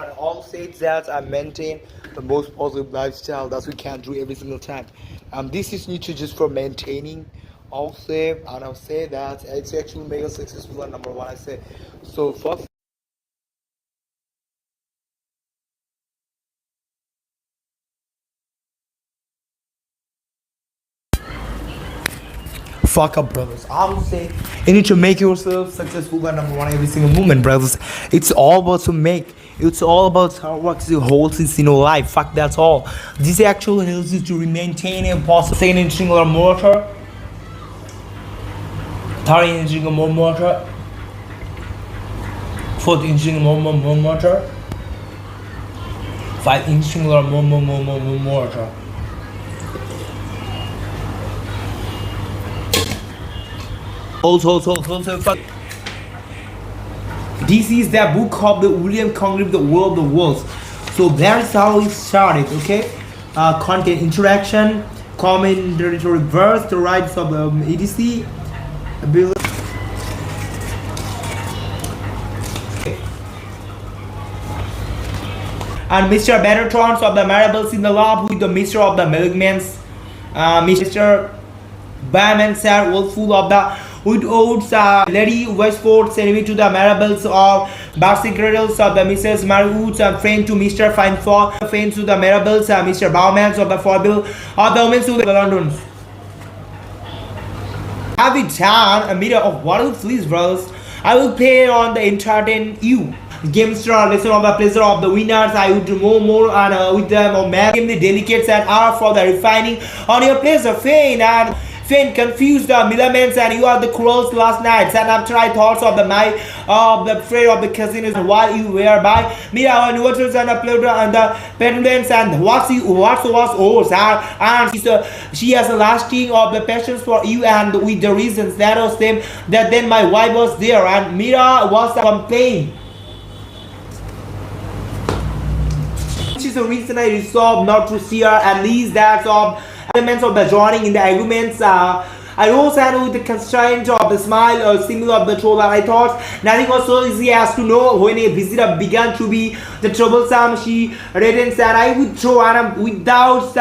and all said that I maintain the most positive lifestyle that we can do every single time. This is need to just for maintaining. Also, and I'll say that it's actually make us successful. And number one, I say so. First. Fuck up, brothers. I would say you need to make yourself successful by number one every single moment, brothers. It's all about to make. It's all about hard work the whole since life. Fuck that's all. This actually helps you to maintain a positive second engine or motor. Third engine or more motor. Fourth engine more motor. Fifth engine or more motor. Also, this is the book of the William Congreve, The World of the Worlds. So that's how it started, okay? Content interaction, commentary to reverse, the rights of the EDC. And Mr. Benatrons of the Marbles in the Lab with the Mr. of the Malignants, Mr. Bam Sir Wolful of the with oats, Lady Westford sent me to the Marbles of Barcy Griddles of the Mrs. Marwoods and friend to Mr. Fineford, friends to the Marbles, Mr. Bowmans of the Forbill of the Women's to the Londons. Have it done a mirror of what will please, brothers. I will play on the entertain you. Gamester, lesson of the pleasure of the winners. I would do more and with them or make the delicates and are for the refining on your pleasure, Fane and Fane confused the millaments and you are the cruels last night. And after I thoughts of the night of the afraid of the casinos while you were by me our waters and uploader and the pendants and what was ours and she has a lasting of the passions for you and with the reasons that was them that then my wife was there and Mira was a complaint. Which is the reason I resolved not to see her at least that's of elements of the joining in the arguments. I also had with the constraint of the smile or symbol of the trouble. I thought nothing was so easy as to know when a visitor began to be the troublesome. She read and said, I would throw Adam without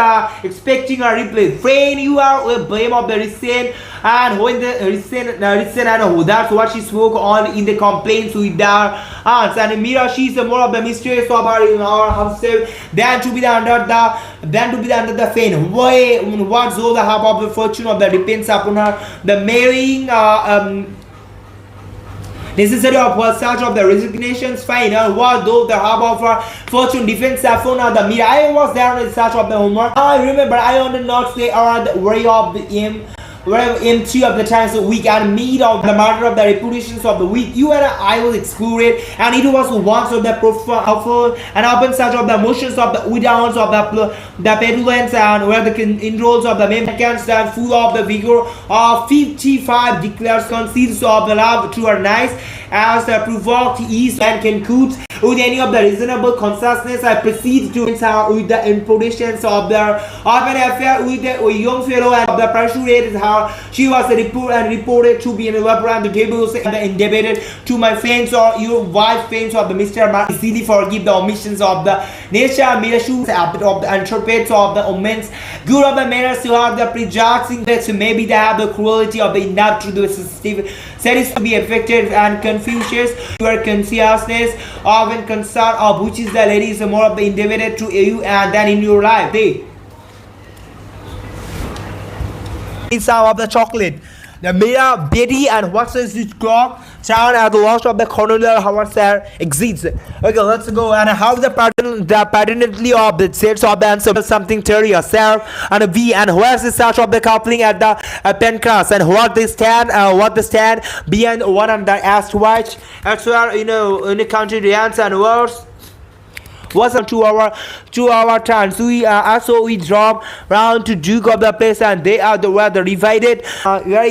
expecting a reply. Friend, you are a blame of the recent and when the recent and that's what she spoke on in the complaints with their aunts. And Mira, she's more of the mistress of her in our house than to be under the fame. What's all the half of the fortune of the depends upon her the marrying necessary of her search of the resignations fine what though the half of her fortune defends upon her the mirror. I was there in search of the homework. I remember I on the not say around the worry of the in 3 of the times a week and meet of the matter of the reputations of the week. You and I will explore it and it was once of the powerful and open search of the motions of the widowns of the petulance and where the inroads of the Americans stand full of the vigor of 55 declares conceits of the love to her nice as the provoked ease and concludes with any of the reasonable consciousness. I proceed to answer with the imputations of their an affair with a young fellow and the persuaded how she was reported to be in the around the tables and indebted to my friends or your wife friends of the Mr. Mark easily forgive the omissions of the nature mirashu of the interprets of the omens good of the manners to have the prejudging that maybe they have the cruelty of the enough to the sensitive says to be affected and Confucius your consciousness of and concern of which is the lady is more of the indebted to you and than in your life. They some of the chocolate. The Mira, Betty, and what says this clock sound at the loss of the colonial Howard exists. Okay, let's go. And how the paternity of the sets of the answer something terrier, sir, and a V, and where's the search of the coupling at the pencast, and what they stand, behind one and the asked watch, as well, in the country dance and words. Was a 2 hour turn. So we drop round to Duke of the place and they are the where the divided. Here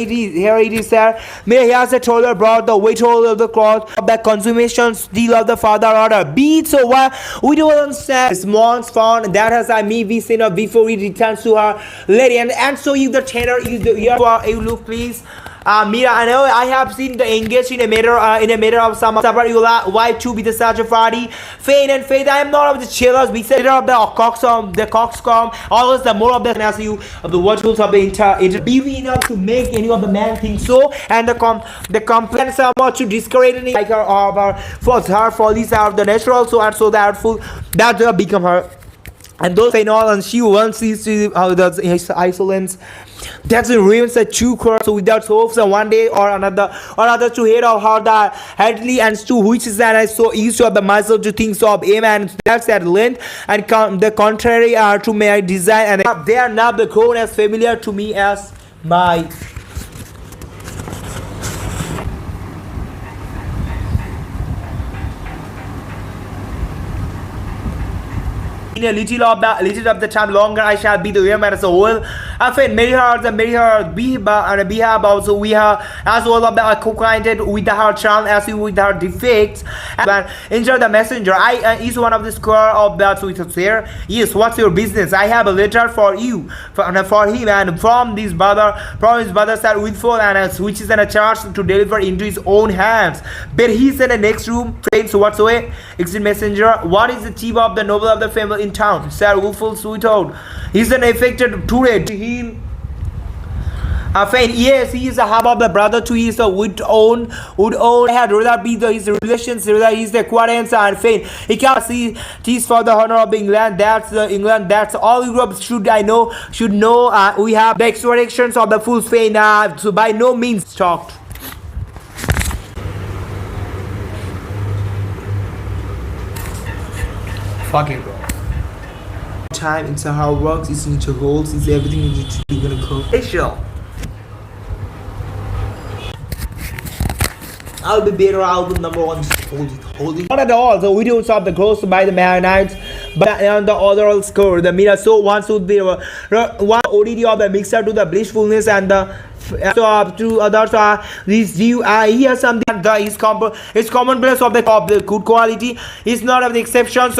it is, sir. May he has a taller brought the weight of the cloth of the consummation deal of the father order. Be it so what we don't understand. Small's found that has I may be seen of before he returns to her lady and so if the tenor is the ear you look please. Mira, I know I have seen the engaged in a matter of some Sabarula wife to be the search party. Fane and Faith, I am not of the chillers. We said of the coxcomb, always the more of the NSU of the virtuals of the inter beauty enough to make any of the man think so, and the complaints are much to discourage any like her or for her follies are the natural so are so doubtful that they become her. And those phenol and she once sees how does isolence. That's the ruins a true cross so without hopes and one day or another to hear of how the Hadley and Stu which is that I so used to of the muscle to think so of him and that's at length and the contrary are to my design and they are now the grown as familiar to me as my in a little of the time longer I shall be the woman as a whole. I find marry her behave also we have as well of the acquainted with her charm as with her defects and enjoy the messenger. I is one of the square of that with us here. Yes, what's your business? I have a letter for you for him and from his brother sir Wilford and which is a charge to deliver into his own hands. But he's in the next room. Friends whatsoever. Exit messenger. What is the chief of the noble of the family in town? Sir Wilford Sweetold. He's an affected to him. Fine, yes, he is a half of the brother to his would own. I had rather be his relations, rather he's the acquaintance and fine. He can't see this for the honor of England. That's England. That's all Europe should know. We have the extractions of the full Spain. So by no means talked. Fuck it, bro. Time into how it works, it's into goals, it's everything you're gonna go. Hey, sure. I'll be better album number one. Holding. Not at all. So we don't stop the growth by the Maronites, but on the overall score, the mirror so once would be one ODD of the mixer to the blissfulness and the so up to others are these view here something that is commonplace of the good quality is not of the exceptions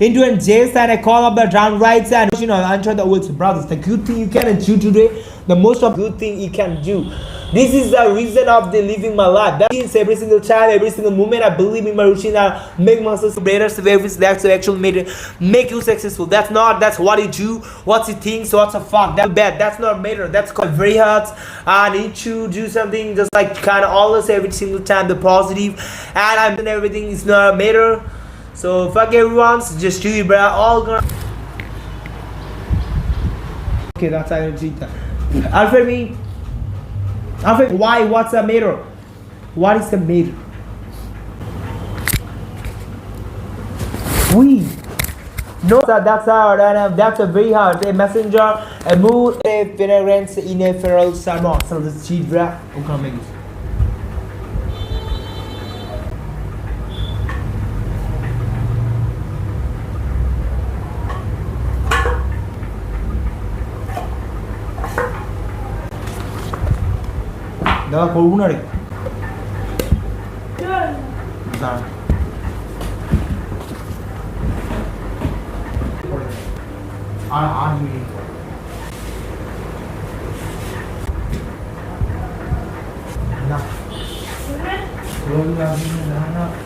into a jest and a call of the drowned rights and enter the world's brothers. The good thing you can do today, the most of good thing you can do. This is the reason of the living my life. That means every single time, every single moment I believe in my routine I make myself better so that's actually make you successful. That's what you do, what you think, so what's a fuck. That's bad. That's not matter. That's called very hard. I need to do something just like kind of always every single time the positive and I'm doing everything is not a matter. So fuck everyone, so just do it, bro. All gonna. Okay, that's how I treat that. Alfred, why? What's the matter? What is the matter? We. No, that's a very hard. A messenger, a mood, a parents in a feral sermon. So this cheat, bro. Okay, make it. 내가 골고나래. 나. 아니. 나. 그러면 나.